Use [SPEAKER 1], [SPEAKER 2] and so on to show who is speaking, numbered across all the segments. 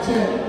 [SPEAKER 1] chair.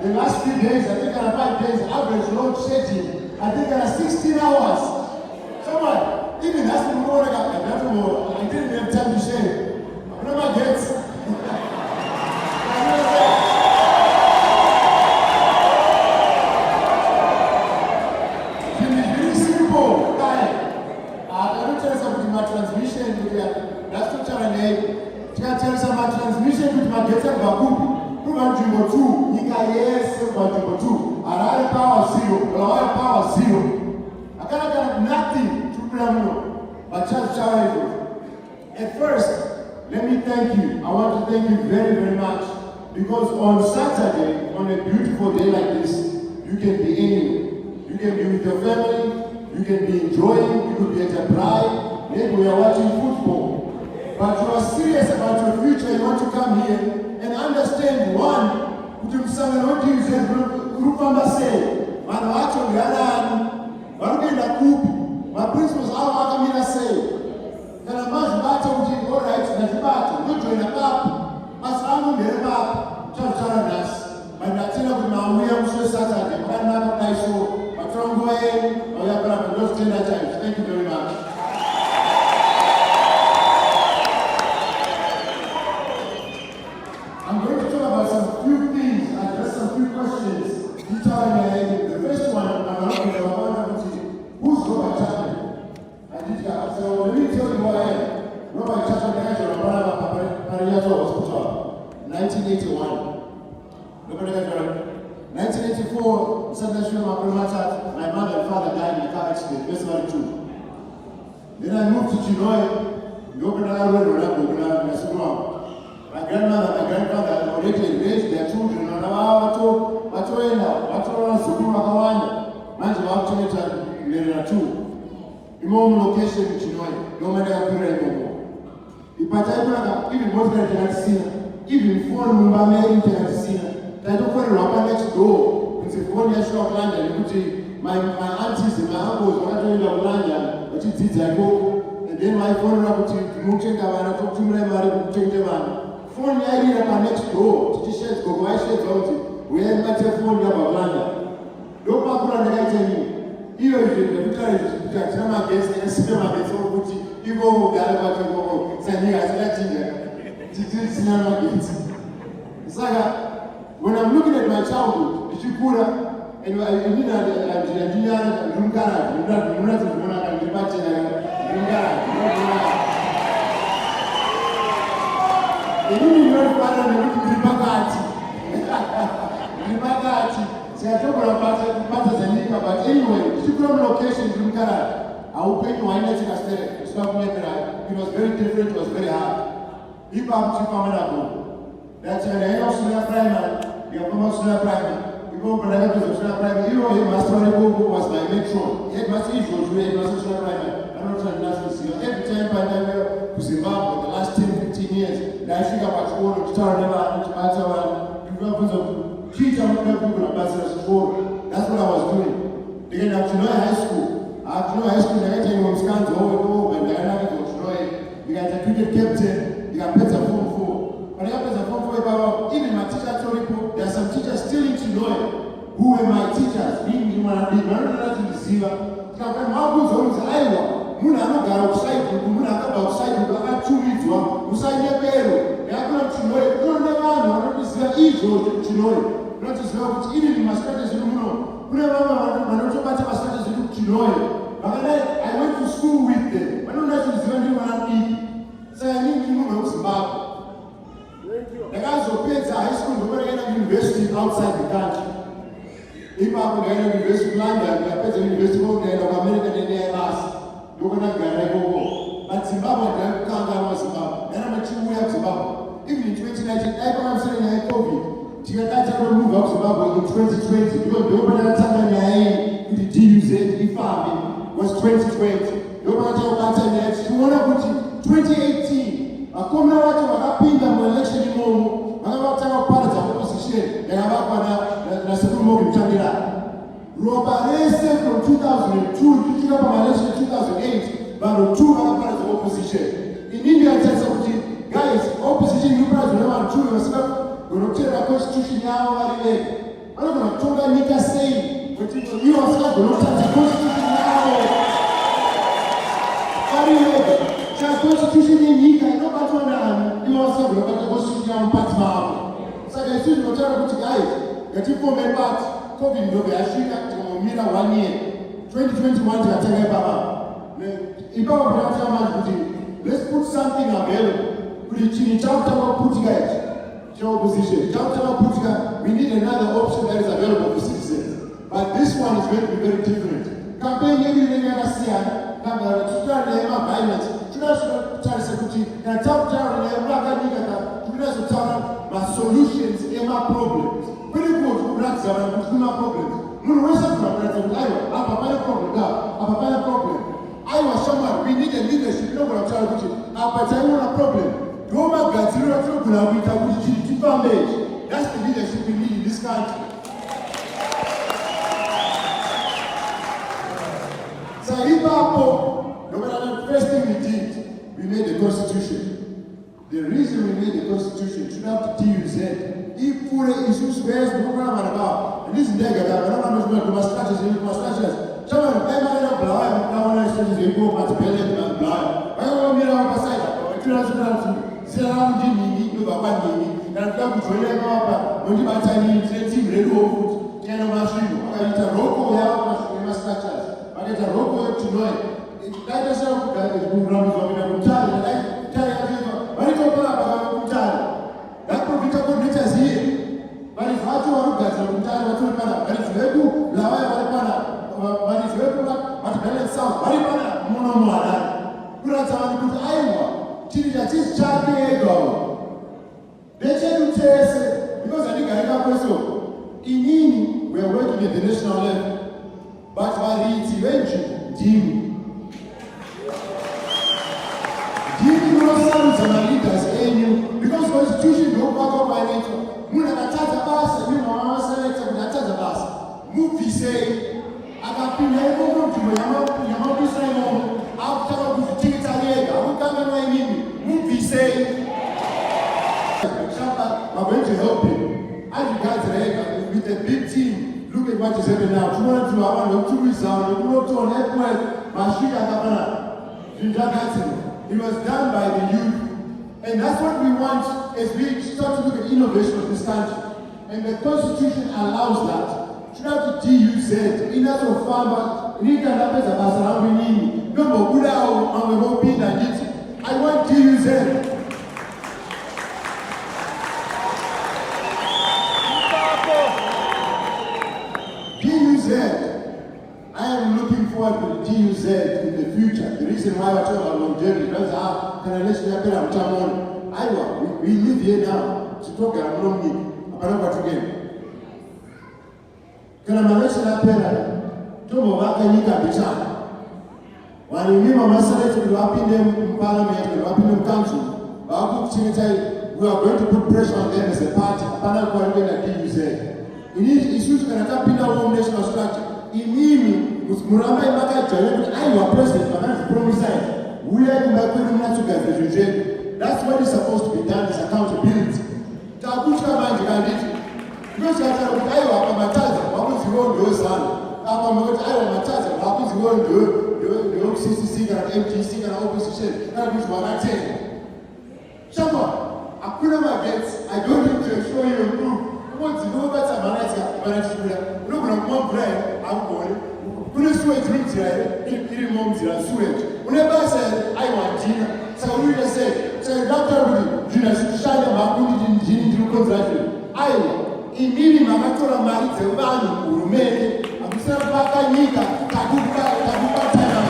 [SPEAKER 1] The last few days, I think 5 days, average load shedding, I think 16 hours. Someone, even that's the more I didn't have time to share. Whenever I get it's really simple, guy. I don't tell you something my transmission, that's not challenge. I tell you some my transmission with my data Baku. Number 2, yes, number 2. Harare power 0, Harare power 0. I cannot get nothing to blame, but just shower. At first, let me thank you. I want to thank you very, very much. Because on Saturday, on a beautiful day like this, you can be anywhere. You can be with your family, you can be enjoying, you could be at a bride, maybe we are watching football. But you are serious about your future, you want to come here and understand one, kutumsanga notize grupamba say, manawacho galani, warugenda kupi, my principles are wakamina say. Kana maji bata uji all right na zibata, ndio ina papa. Masamu ndele papa, chana das. Mandatina kumauya msho Saturday, kana na kaiso, matrongo oya para those 10 times. Thank you very much. I'm going to talk about some few things, address some few questions. The first one, I'm going to talk about who's Robert Chapman? So let me tell you who I am. Robert Chapman is a hospital, 1981. 1984, my mother and father died in a car accident, February 2. Then I moved to Chinoy. My grandmother and my grandfather already raised their children. Imam location in Chinoy, no matter how even most even phone I don't want to next door. It's a phone of London. My aunties and my uncles were going to London, but it's and then my phone to talk to my phone I next door. T-shirts go my shirts out. We have my phone about London. Don't talk about the here is the drama against the cinema against all Gucci. You go Galabat and go, Sani has cinema against. Saga, when I'm looking at my childhood, the Shikura, and I mean, the Rungara, you're not the Rungara. You know, father, see, I talk about but anyway, Shukram location in Harare. I will pay you one night in a state. It was very different, it was very hard. If I'm Chicago, that's an end of Suna Primer, the Obama Suna Primer. We go for the head of Suna Primer. You know, Master Rebo was my metro. He had Master Issues, we had Master Suna Primer. I'm not trying to see every time I to Zimbabwe, the last 10, 15 years, I think about school, to start never, to matter one, to go for teach them people about school. That's what I was doing. They get up to high school. After high school, they get home scans over and they're not going to destroy. You got a cricket captain, you got better phone for. But I have who were my teachers, being Manana to deceive. Kakamabus owns Iowa, Munanaga outside, Munaka outside, you got 2 weeks, Usai Pero, Yakuna Chinoy, don't never know, is the ego Chinoy, not as well, which even in my studies, you know, whenever Manoto Pata studies, you look Chinoy. I went to school with them. I don't know if it's going to be one week. So I need to know Zimbabwe. The guys who paid high school, they were going to university outside the country. If I go to university of London, I paid the university of America in the last. You're going to get a go. But Zimbabwe, I can't go to Zimbabwe. And I'm a 2 years Zimbabwe. Even in 2019, I'm saying I had COVID. To get that to move out Zimbabwe in 2020. Because the open Tanzania in the DUZ, the farming. Was 2020. You want to talk about 2018. I come now to pin the election in Momo. I want to talk about the opposition. And I want to say, Robarese from 2002 to the election in 2008, but the 2 other parties of opposition. In India, guys, opposition, you guys will have 2 years. We're going to tell the constitution now. I'm not going to talk about Nika saying, but you are going to tell the constitution now. Constitution in Nika, no matter what you also look at the constitution on Patmar. So I see the guys that you come back, COVID, no, I should have to mirror 1 year, 2021 to attend Baba. Let's put something available. Put it in chapter put guys, show opposition. Chapter put we need another option that is available for citizens. But this one is going to be very different. Campaign everything I see, violence. And top down and my solutions and my problems. When you go to Brazil, I'm going to problems. No, problem. I was someone, we need a leadership. You know what I'm trying to do? A problem. That's the leadership we need in this country. So, no matter the first thing we did, we made the Constitution. The reason we made the Constitution should have to deal with that. If for issues where the program about, and this is negative, I don't know what my strategies. Chapman, I'm going to blow up, I want to say they go at the belly and blow. I want to be on my side. I can't sit around Jimmy, no, but one Jimmy, and I'm going to train up when you buy Chinese, team, red food, can machine. I get a rope, I have structures. I get a rope to know it. That is how that is good runs of a Mutari. That profitable natures here. But it's hard to look at the Mutari, but it's Lebu, Lawaya, but it's Lebu, but balance sound. Maripana, Monomana. Put out someone who put Iowa. Chili, Charlie, they say to chase because I think I have a question. In we are working at the national level, but I read the team. Giving ourselves and our leaders because Constitution don't back up by nature. Muna kataza basa, mama select kataza basa. Move say, akapina ego mtu yama bisa yamo. After we take talega, we come and nini. Move say. Chapman, we're going to help you. As you guys with a big team, look at what is happening now. Tomorrow to our 2 weeks out, we go to an airport, Mashika Kapana, Jinjagatin. It was done by the youth. And that's what we want as we start to look at innovation of this country. And the Constitution allows that. Should have to DUZ, in that of farmer, in Canada, no more good out, and we won't be that. I want DUZ. DUZ. I am looking forward to the DUZ in the future. The reason why I talk about longevity is how can I let you happen at Chapman? We live here now to talk about longevity. I'm not again. Can I manage that pair? Tomo Waka Nika Bichana. When you remember my senator, you have been in Parliament, you have been in Council. We are going to put pressure on them as a party. Panel Coordinator at DUZ. In these issues, can I tap in our own national structure? In Mimi, with Muramba Maka Jalan, I was president, but that's promising. We are going to get the regime. That's what is supposed to be done, is accountability. Tabucha Manji, because you are kuziwondo zana apa moti aiwa matadza vakuziwondo ndoCCC kana MGC kana opposition kana kuti wakatenga shamba hakuna magetsi. I don't need to show you a proof. Unodzinobata manatika vanachikura unogona kumwa mvura here akugone kune sewage rinzira here irimo munzira sewage une basa here aiwa ndina saka unoita sei saka ndakutaura kuti zvinhu hazvikushanda makundi ndini ndiri kukonzera zvinhu aiwa imini makatora mari dzevanhu hurumende hakusina kuvaka nyika takubatana.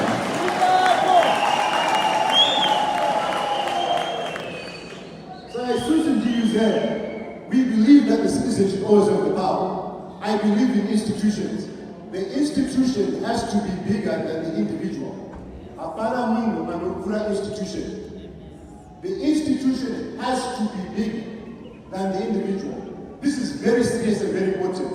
[SPEAKER 1] So as Susan G. said, we believe that the citizenship owes of the power. I believe in institutions. The institution has to be bigger than the individual. Apana mungu manokura institution. The institution has to be bigger than the individual. This is very serious and very important.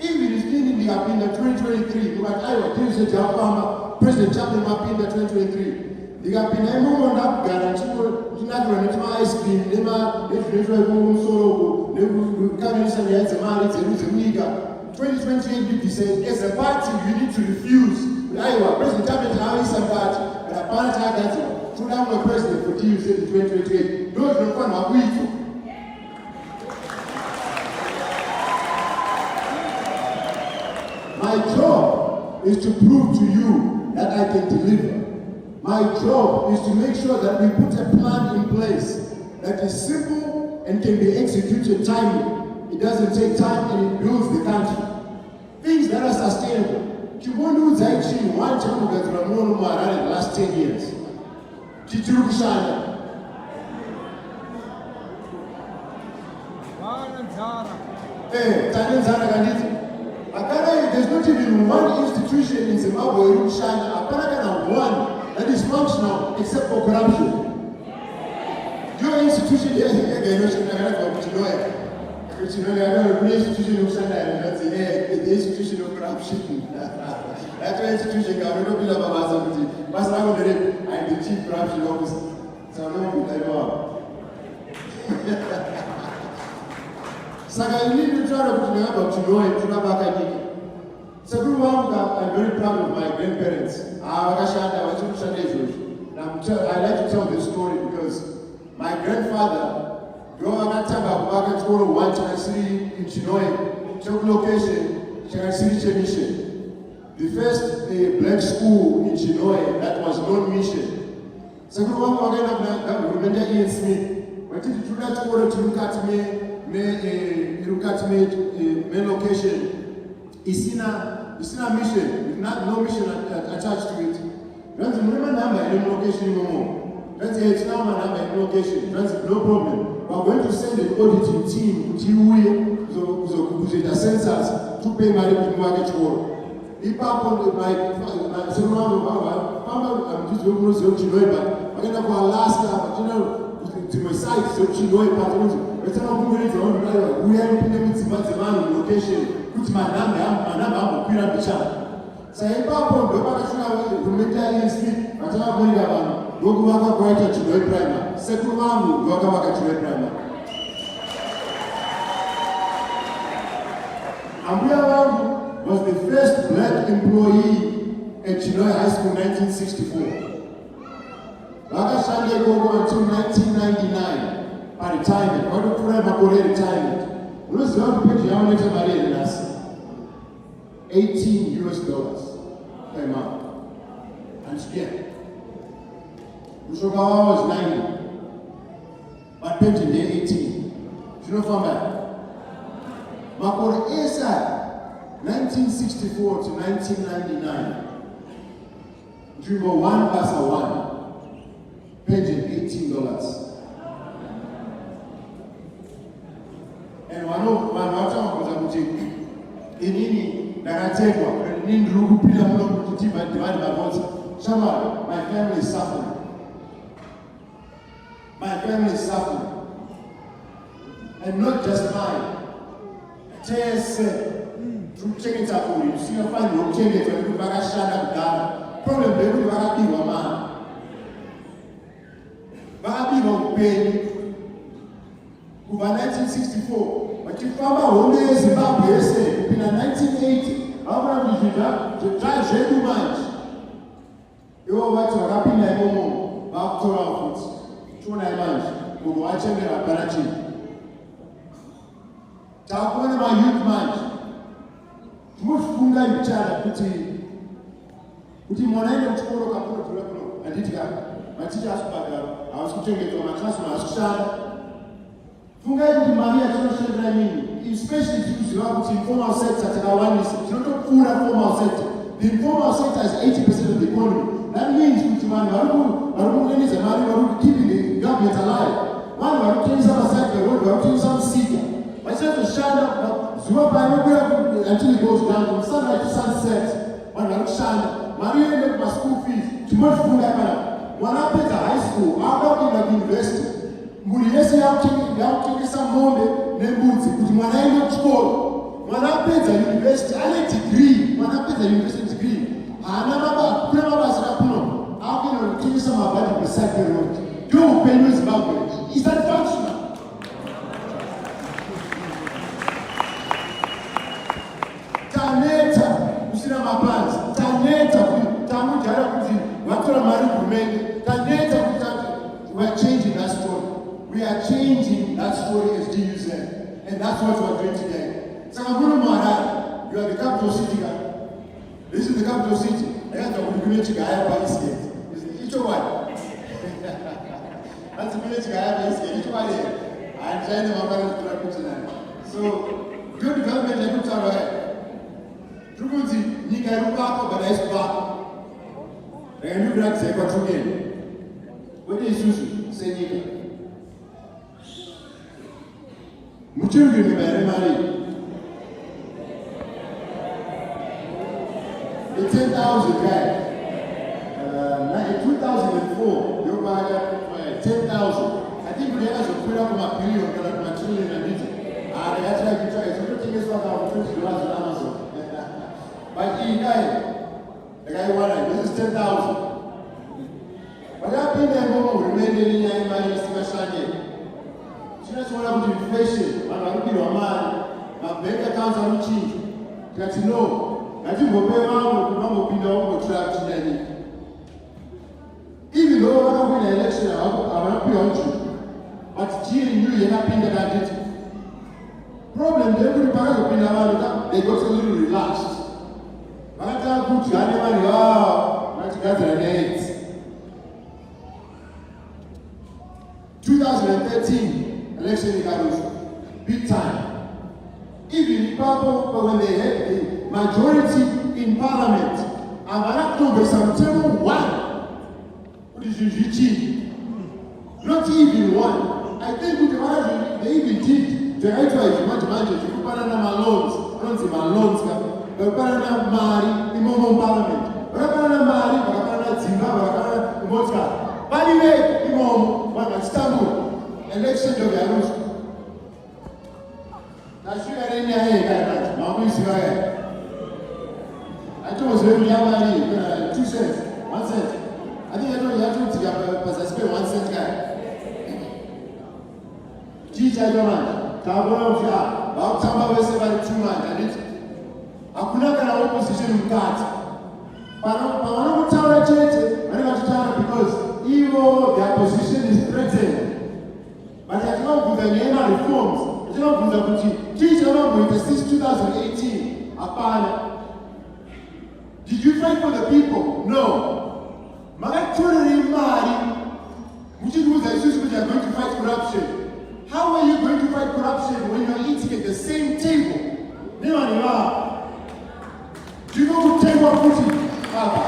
[SPEAKER 1] Even if in the Apinda 2023, you might Iowa, President Chapman Apinda 2023. The Apinda Monda guarantee China ice cream, Nema, Solo, Nebu, 2028 said, as a party, you need to refuse. Iowa, President Chapman has some that, and a party that, so now the president for you said in 2028. Those are the one who are my job is to prove to you that I can deliver. My job is to make sure that we put a plan in place that is simple and can be executed timely. It doesn't take time and it builds the country. Things that are sustainable. Chibondo Zaichi, one time that Ramon Harare in the last 10 years. Chichurukishana. Hey, Tanzania Gandhi. There's not even one institution in Zimbabwe in China, one that is functional except for corruption. Your institution here, the institution of China, that's the institution of corruption. That's the institution of corruption. I'm the chief corruption officer. So I know what I want. Saka you need to try to know it. So I'm very proud of my grandparents. I like to tell this story because my grandfather growing up one City in Chinoy, took location, City Mission. The first black school in Chinoy that was non-mission. So I'm remember Ian Smith. When did you not go to look at me? Me location is in a mission, not no mission attached to it. Don't remember number in location anymore. Don't say it's now my number in location. That's no problem. We're going to send an auditing team to the census to pay my mortgage for. If I put my I'm just going to Chinoy, but I'm going to go Alaska, but you know, to my site, so Chinoy, but we are in location, put my number, put up the chat. Say, Papa, the Street, but I'm going to go back to the primer. Second one, go back to the primer. Ambiawa was the first black employee at Chinoy High School in 1964. Laga Shande Gogo until 1999. Retirement, what do you call retirement? What is the page how much money in us? $18 per month. And again, Ushogawa was 90, but pension day 18. You know from that? Makore Esa, 1964 to 1999. Dreamer 1 plus 1. Pension $18. And one of Inini, Narategua, Nin Rupila Muti, but divided by votes. Shama, my family is suffering. My family is suffering. And not just mine. TSC, through checking it up, you see a fine, you change it, and you back a shut up down. Problem, they will back a man. Back a pay. 1964 vachifamba hondo yezimbabwe yese kupinda 1980 havana kuti zvedu manje ivo vati vakapinda imomo vakutorawo kuti tionai manje munhu wachembera hapana chinhu takuona mayouth manje tinofunga ichada kuti mwana ine muchikoro kapuno handiti ka maticha asibhadhara havasi kuchengetwa maklasima havasi kushanda fungai kuti mari yatinoshandira nini especially tikuziva kuti informal sector takawanisa tinotopfuura formal sector. The informal sector is 80% of the economy. That means kuti vanhu vari kuunganidza mari vari keeping the government alive. Vanhu vari kutengesa maside road vari kutengesa musika vachitoshanda zuva painokwira until it goes down from sunlight to sunset. Vanhu vari kushanda mari yoende kumaschool fees timotifunga kana mwana apedza high school ava kuenda kuuniversity mburi yese yakutengesa mombe nembudzi kuti mwana aende kuchikoro. Mwana apedza university ane degree, mwana apedza university degree haana kuna mabasa kakuno akuenda kutengesa mabhadhi beside road. Ndio upenyu weZimbabwe. Is that functional? Taneta kusina mapanzi, taneta kuti tamujara kuti vatora mari hurumende, taneta kuti we are changing that story. We are changing that story as DUZ, and that's what we are doing today. Sakamuno Harare, you are the capital city guy. This is the capital city. I got to village guy by his gate. Each one. That's the village guy by his gate. Each one here. I'm trying to remember the put tonight. So, good development I put out ahead. Trukuti, Nika Rupako, but I spot. And you drag say what again. What is Susu? Say Nika. Muchungi ni Mary. The 10,000 guy. In 2004, you got 10,000. I think we have to put up my billion, my trillion and it. And that's like you try. So you think it's what I'm $20 on Amazon. But he the guy wanted, this is 10,000. But I've been there more, remaining in my Sashani. She just want to inflation. I'm looking at my bank accounts are cheap. That's no. I think we'll pay around the track. Even though I don't win the election, I will not be on you. But Jim knew you're not being the candidate. Problem, every part of Pinavada, they got a little relaxed. But I can't put you anybody out, not together and eight. 2013 election in Harare, big time. Even people, when they had the majority in parliament, and October, September 1, what is usually not even one. I think with the they even did. The right way, much managers, you put on loans, don't see my loans, but Parana Mari, the Momo Parliament, Parana Mari, Parana Zimbabwe, Moscow. By the way, the Momo, what Istanbul, election of Yarus. Now, she got in your head, Mamma is here. I thought it was very young, 2 cents, 1 cent. I think I know you have to get because I spent 1 cent guy. Teacher, your man, Tabora of Ya, about Tamba was about 2 months, and it. I could not get an opposition with that. But I want to tell a church, I want to tell because even their position is threatened. But I cannot put the name of reforms. I cannot put the teacher with the since 2018. Did you fight for the people? No. Magatuari Mari, which is what I choose when you are going to fight corruption. How are you going to fight corruption when you are eating at the same table? Do you know who table Putin? Papa.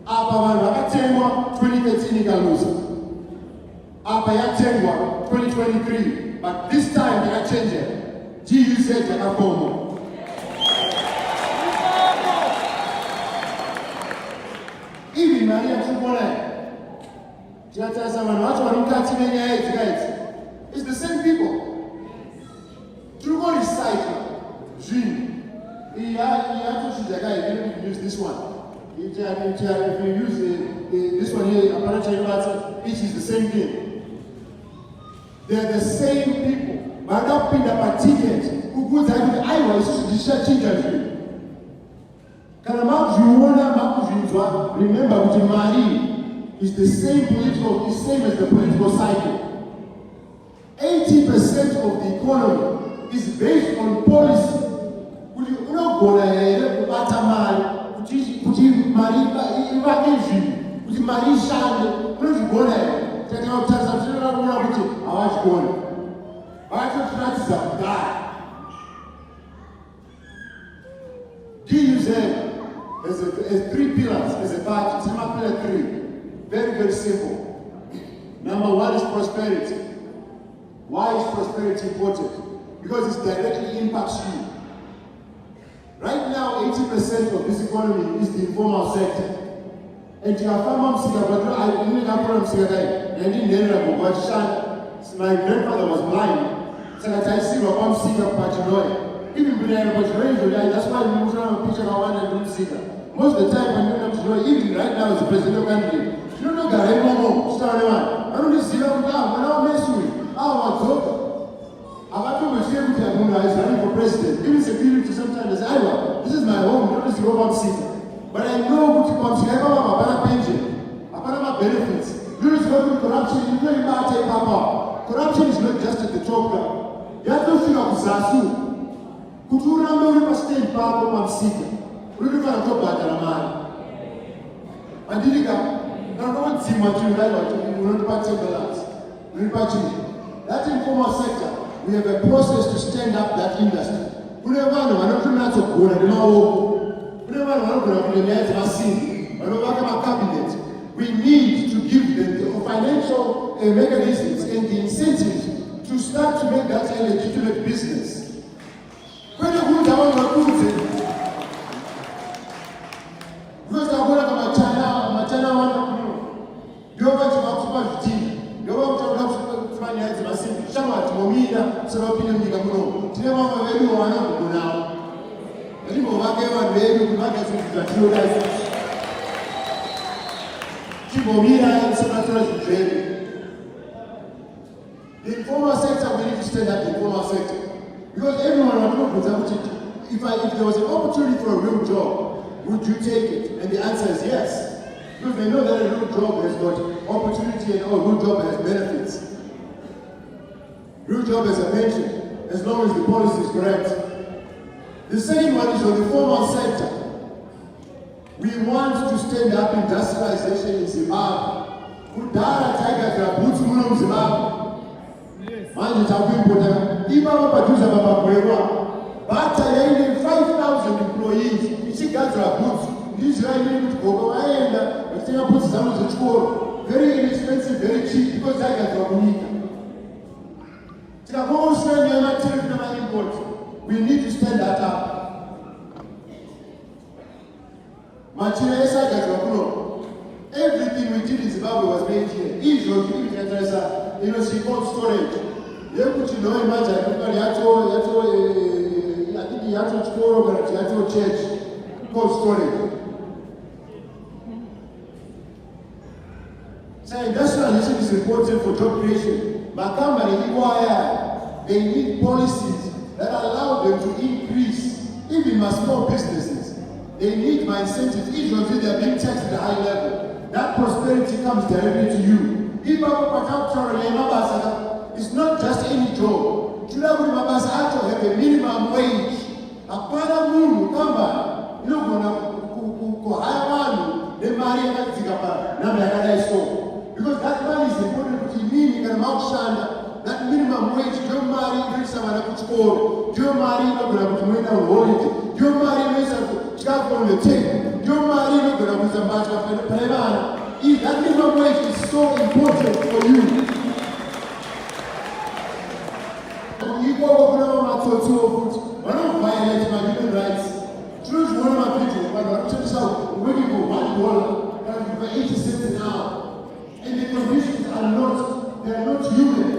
[SPEAKER 1] Apa 2013 ikaluza. Apa yatengwa 2023. But this time they are changing. GUZ yakafomo. Even Maria Chapman, it's the same people. True is cycle. Jean. He had to choose the guy, you don't use this one. If you use this one here, apparently, it is the same thing. They're the same people. Vanopinda paticket. Ukuza kuti aiwa isusu tichachinja zviro. Kana makuzviona makuzvinzwa, remember kuti Mali is the same as the political cycle. 80% of the economy is based on policy. Kuti unogona here kubata mari, kuti mari ivake zvinhu, kuti mari ishande, unozvigona here. Takaita kutarisa zvinoona kuti havachigona. Vachotratidza kugara. DUZ has 3 pillars as a party. It's pillar 3. Very, very simple. Number 1 is prosperity. Why is prosperity important? Because it directly impacts you. Right now, 80% of this economy is the informal sector. And my grandfather was blind. Even when I was raised, that's why we moved around a picture of one and don't see that. Most of the time, when you know, even right now as the president of the country, you don't know that anymore. I don't see that now. I don't mess with it. I was running for president. Even security sometimes say, this is my home, don't just go on seat. But I know what you want to have about pension, about benefits. You just go to corruption, you know about take power. Corruption is not just at the top level. You have to figure out Zasu. Could you remember state power of Sika? We look at the top of the man. And did you go? Now, don't see what you write or you will not patch the last. That informal sector, we have a process to stand up that industry. We never know, I don't know to go and we never know to cabinet. We need to give them the financial mechanisms and the incentives to start to make that a legitimate business. When you go down the food, because I want to China want to know. You want to have to you want to have to find out the massive Shama to Momina, so opinion you can know. Never very one of you now. And you will have one baby who might have to do that. Chibomina and Senator Israeli. The informal sector, we need to stand up the informal sector. Because everyone will know, if there was an opportunity for a real job, would you take it? And the answer is yes. Because they know that a real job has got opportunity and a real job has benefits. Real job has a pension, as long as the policy is correct. The second one is on the formal sector. We want to stand up industrialization in Zimbabwe. Kudara Tiger Boots Muno Zimbabwe. Manje takuimbota ivavo padhuze pamabwera bata yaine 5,000 employees ichigadzira boots ndizvaine kuti gogo vaenda vachitenga boots dzavo dzechikoro very inexpensive, very cheap because dzagadzirwa kunyika. Tikakousira nyaya yematerial nemaimport, we need to stand that up. Machira ese agadzirwa kuno. Everything we did in Zimbabwe was made here. Izvo zvikuitandarisa called storage. Yekuti no imagine yacho chikoro kana kuti yacho church called storage. So industrialization is important for job creation. Makambani ikwaya, they need policies that allow them to increase, even my small businesses. They need my incentives. Each of them, they are being taxed at a high level. That prosperity comes directly to you. It's not just any job. You have a minimum wage. Apana munu kamba inogona kuhaya vanhu nemari yakadzika panhamba yakadai so. Because that money is important kuti nini kana makushanda. That minimum wage ndiyo mari inoisa vana kuchikoro. Ndiyo mari inogona kuti muenda kuholiday. Ndiyo mari inoisa chikafu on the table. Ndiyo mari inogona kuisa mbatya pane vana. That minimum wage is so important for you. One of violate my human rights. Choose one of my people, but I'm just out waiting for $1 for 80 cents an hour. And the conditions are not human.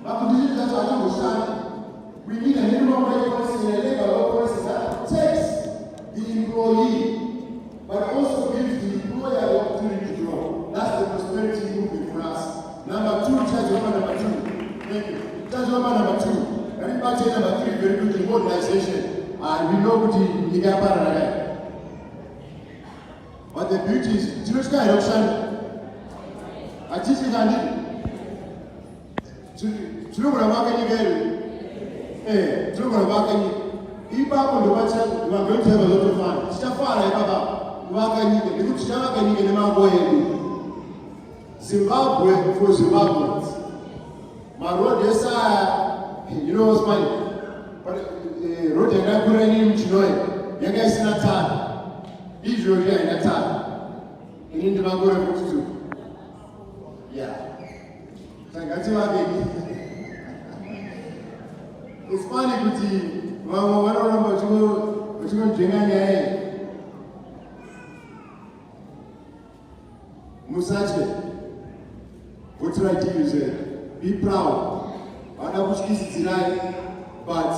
[SPEAKER 1] But conditions that are not. We need a minimum wage policy and a labor law policy that protects the employee, but also gives the employer the opportunity to grow. That's the prosperity movement for us. Number 2, charge number 2. number 2. And number 3 very quickly, modernization. And we know what the Parana. But the beauty is, do you know what eruption? I teach you that. Do you know what I'm going to get? Do you know what I'm going to get? If I want to watch it, you are going to have a lot of fun. It's a far like Papa. You are going to get Zimbabwe for Zimbabweans. My road, yes, you know what's funny? But road, you're not putting in Chinoy. You guys in that time. Israel here in that time. You need to go to too. Yeah. So I got you again. It's funny, but I don't know what you're going to drink on your head. Musache, what should I do? Be proud. I know which is right, but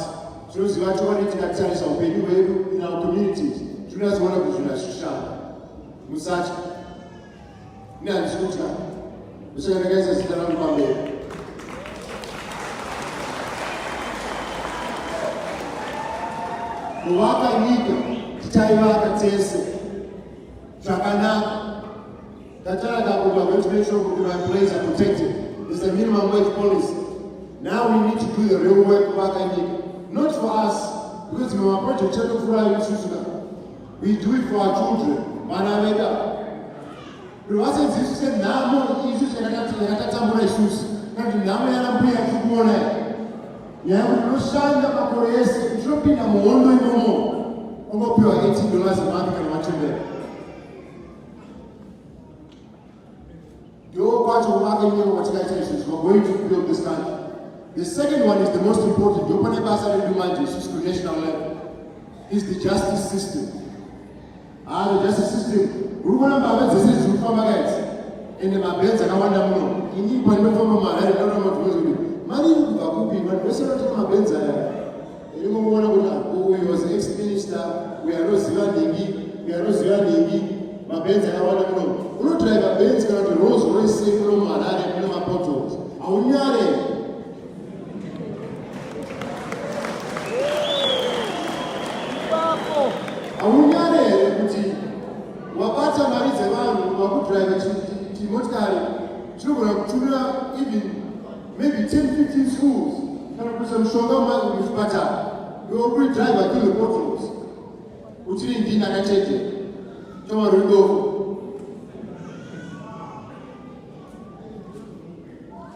[SPEAKER 1] shows you actually to that challenge of in our communities. Junas one of the Junas Shah. Musache. Now, it's good. The guys are still on Monday. Waka Nika, Taiwaka Tese, Chapman, Tatara will going to make sure we are placed and protected. It's the minimum wage policy. Now we need to do the real work of Waka Nika. Not for us, because we are project we do it for our children. Manavega. We wasn't this said now more issues and I issues. And now we are not being yeah, we don't shine the Macoreas, dropping them one way no more. Over pure $18 a month and watching them. The whole part of marketing organizations we're going to build this country. The second one is the most important. The open national level is the justice system. The justice system. We're going to have this is guys. And the Mabens and I want to know. In the point of my I don't know what to do. Money would be when we saw my Benza. You was ex-minister, we are not Zilandigi, my Benz and I want to know. We don't drive a Benz going to Rolls Royce, Sacrum, Harare, and my portals. I will not. I will not. Wapata Marisa, who drive a Timotari, even. Maybe 10-15 schools. Can I put some sugar man with butter? We will bring driver to the bottles. We didn't dinner and check it. Tomorrow we go.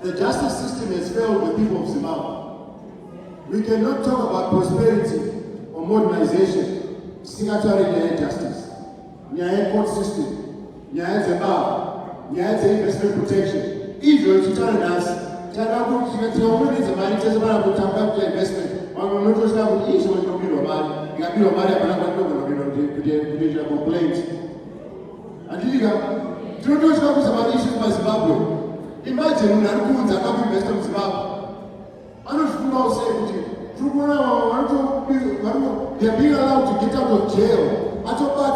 [SPEAKER 1] The justice system has failed the people of Zimbabwe. We cannot talk about prosperity or modernization. Singatory justice. Nyaya court system. Nyaya Zimbabwe. Nyaya investment protection. Israel to turn us. The money is about to come back to investment. I'm not just going to issue a money. You got to complaints. And you got to do about issues by Zimbabwe. Imagine when I'm going to invest in Zimbabwe. I don't know say they are being allowed to get out of jail. I talk about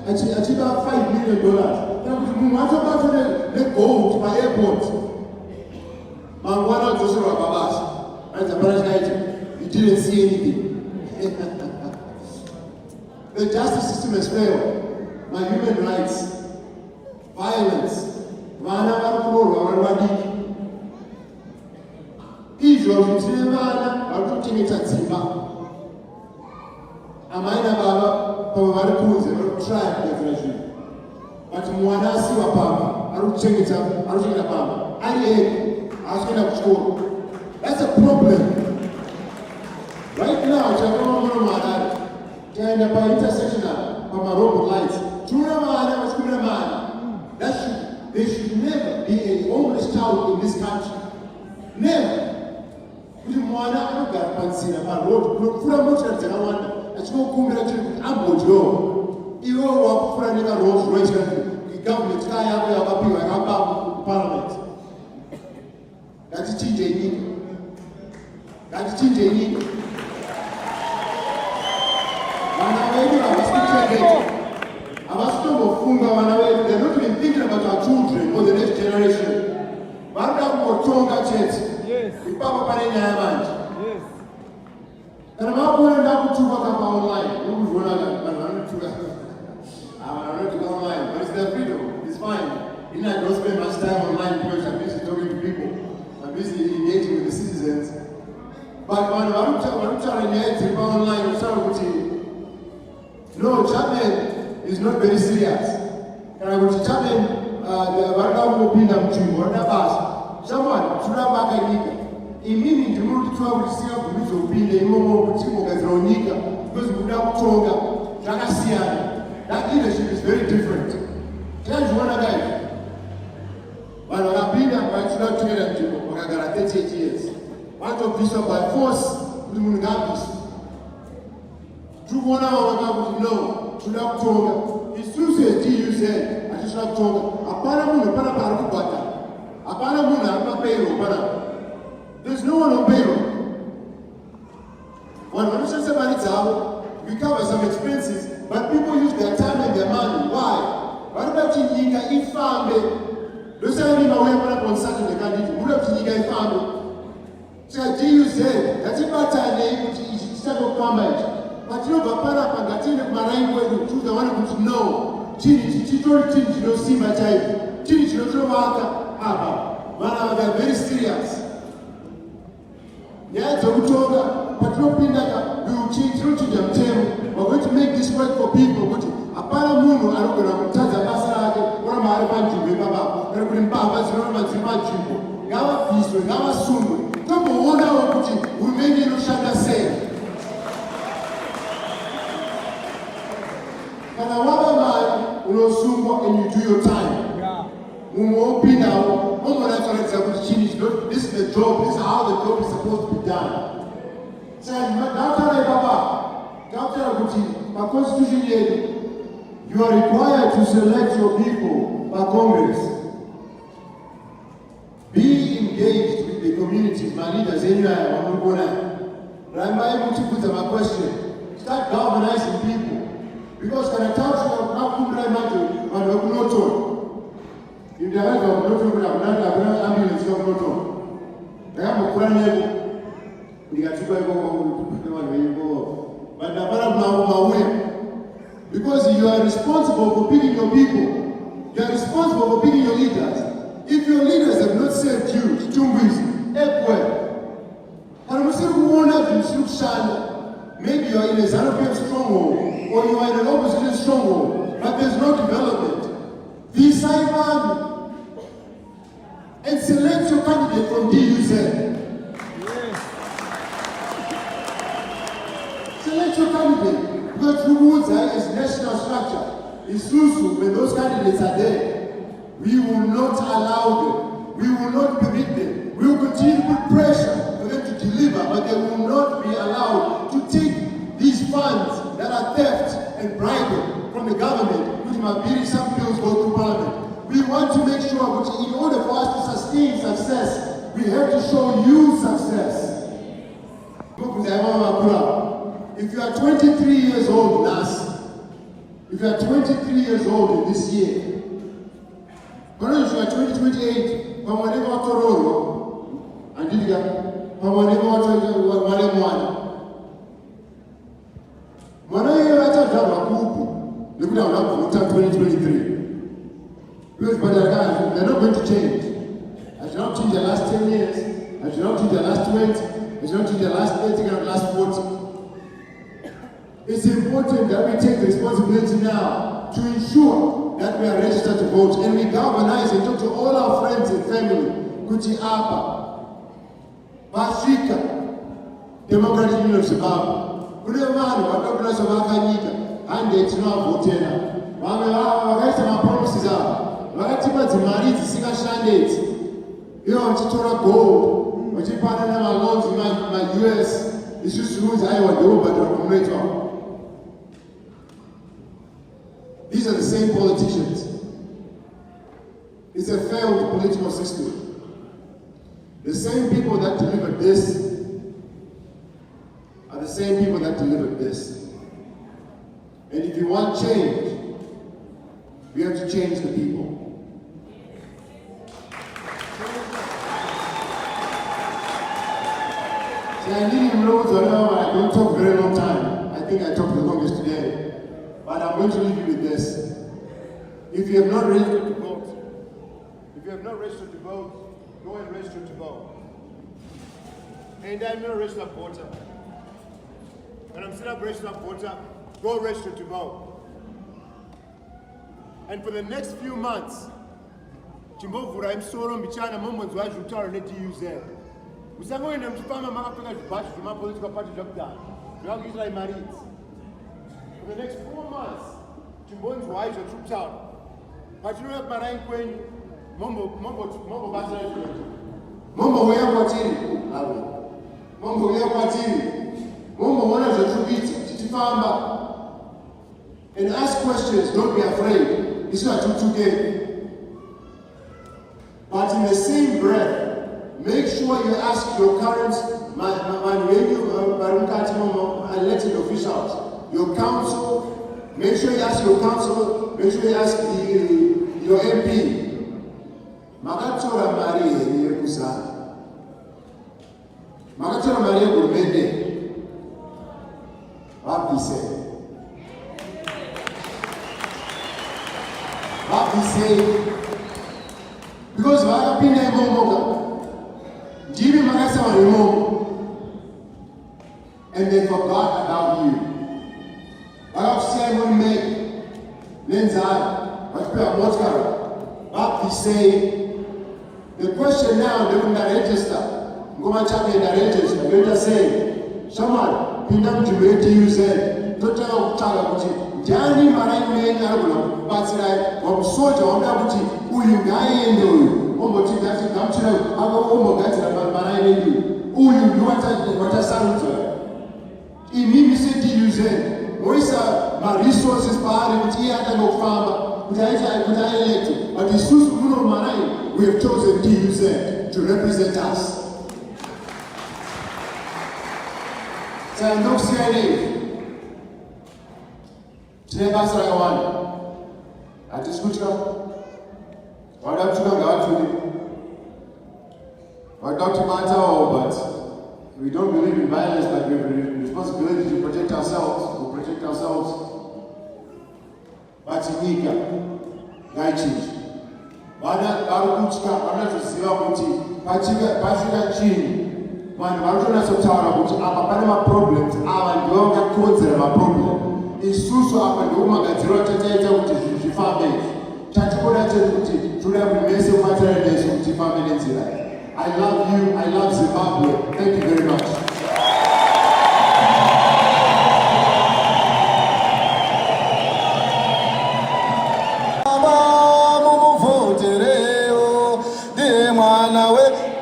[SPEAKER 1] achieve about $5 million. I talk about let go to my airport. Mangwana Joseph Babas, and the British he didn't see anything. The justice system has failed. My human rights, violence, Israel, Amaina Baba, Pavaruze, tribe definition. But Mwanasi Wapama, I don't check it up, I don't check it up. Asking up school. That's a problem. Right now, China by intersectional from a road lights. There should never be a homeless child in this country. Never. We want to get Pansina, but road, much I wonder. I spoke to Ambojo. You walk for another Rolls Royce, the government, Parliament. That's TJ. That's TJ. They're not even thinking about our children or the next generation. Yes. Ipapa pane nyaya manje. Kana makuona ndakutuka kapa online, nokuzvona vanhu vanotuka. Vanotuka online, but it's their freedom. It's fine. I don't spend much time online because I'm busy talking to people. I'm busy engaging with the citizens. But when I'm trying to online, I'm trying to no, Chapman is not very serious. And I was Chapman, someone should have back a nigga. In meaning to move to travel to see how to lose opinion, more Veronica, because we have stronger. That leadership is very different. Change one guy. But I've been there by 38 years. Want to be by force, we will not be. True one hour, no, should have told. It's true, says you said, I just have told. There's no one on payroll. When somebody's out, we cover some expenses, but people use their time and their money. Why? What about you, if family? Those are the way on Saturday, what about you, family? So, you said, that's about time they start to come back. But you know, Papa, and that's in the marine way to choose the one who know. She told you, you don't see my child. You don't know what happened. They're very serious. Yeah, so we told her, but we will change through to them. We're going to make this work for people. Aparamuno, I don't know, Taza Basarage, or my Banju, Baba, and we Babas, Roman Trimachu, Gawa Piso, Gawa Sumu. Come on, one hour, we made you shut us say. And I want to and you do your time. This is the job, this is how the job is supposed to be done. So, my constitution here, you are required to select your people by Congress. Be engaged with the communities, my leaders, anywhere, I'm going to put my question. Start galvanizing people. Because when I talk to them, how could I imagine when I have no tone? If they have no tone, I have not ambulance, no tone. I have a plan, we got to go, but the way. Because you are responsible for picking your people. You are responsible for picking your leaders. If your leaders have not served you, maybe you are in a Zanopian stronghold, or you are in an opposition stronghold, but there's no development. Be Simon and select your candidate from DUZ. Yes. Select your candidate, because Rubuza is national structure. In Susu, when those candidates are there, we will not allow them. We will not permit them. We will continue to put pressure for them to deliver, but they will not be allowed to take these funds that are theft and bribery from the government, which might be some bills go through parliament. We want to make sure that in order for us to sustain success, we have to show you success. If you are 23 years old, if you are 23 years old in this year, if you are 28, and did you when I hear that look down 2023. Because they're not going to change. I should not change the last 10 years. I should not change the last 20. I should not change the last 30 and the last 40. It's important that we take the responsibility now to ensure that we are registered to vote and we galvanize and talk to all our friends and family. Kuti Apa, Bashika, Democratic Union of Zimbabwe. Kunemani vakakura savakanyika hande tinovhotera vamwe vakaisa mapromises avo vakatipa dzimari dzisingashande idzi ivo vachitora gold vachipana namalons maUS isusu runzi aiwa ndobhadhira kunoitwa. These are the same politicians. It's a failed political system. The same people that delivered this are the same people that delivered this. And if you want change, we have to change the people. I need him loads or whatever. I don't talk very long time. I think I talked the longest today. But I'm going to leave you with this. If you have not registered to vote, go and register to vote. And I'm not a registered voter. When I'm still a registered voter, go register to vote. And for the next few months, chimbovhura imusoro mbichana momwedzi wazvitaura neDUZ. Musangoenda muchifamba makapfeka zvibhachi zvemapolitical party zvakudaro zvakakuitirai mari idzi. For the next 4 months, chimbonzwai zvatiri kutaura. Pachinouya kumaraini kwenyu, mombobasa izvozvo. Mombouya kwatiri, mombouya kwatiri, momboona zvatiri kuita tichifamba. And ask questions, don't be afraid. It's not too good. But in the same breath, make sure you ask your current elected officials, your council, make sure you ask your council, make sure you ask your MP. Makatora mari yekusa. Makatora mari yehurumende. Vabvise. Because vakapinda imomoka ndimi makasema imomo, and they forgot about you. Vakakusiya murimeki nenzara vachipewa motikari vabvisei. The question now, they're going to register. Ngoma Chapman register. They're going to say, someone pinda mujimbo yeDUZ totaka kutsvaga kuti ndiani maraini menyu anogona kubatsirai wamusoja wamda kuti uyu ngaaende uyu omboti gamuchira ombogadzira maraini enyu uyu ndiwatasarudzwa. Imimi seDUZ moisa maresources paari kuti iye atange kufamba kuti aelekte, but isusu muno maraini we have chosen DUZ to represent us. Saka ndokusiyai tine basa rakawanda, hatisi kutya. Vada kutya ngavatuli, vada kutibatawo, but we don't believe in violence, but we have a responsibility to protect ourselves. We protect ourselves. But nyika ngaichinje. Vana vari kutya, vanoziva kuti pasvika chinhu vanhu vanotonatsotaura kuti apa pane maproblems, ava ndivo vakakonzera maproblem. Isusu apa ndiwo magadziro atataita kuti zvinhu zvifambe. Tatikuona chete kuti toda kuti mese mubatsira nesu kuti tifambe nenzira. I love you, I love Zimbabwe. Thank you very much.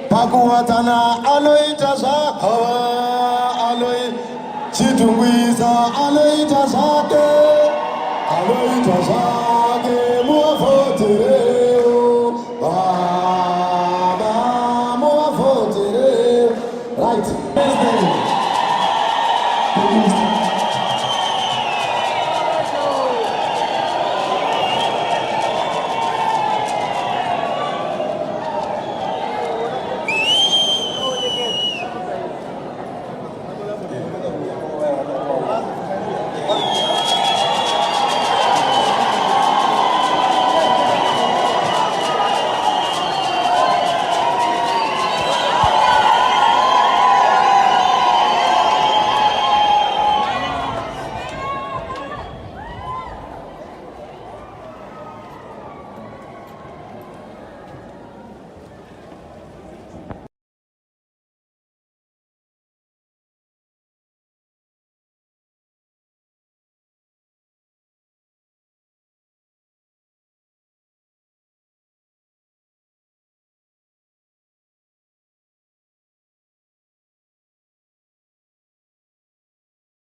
[SPEAKER 2] Pakuwatana aloita zvahawa aloi chitungwiza aloita zvake muvavotereo baba muvavotereo right.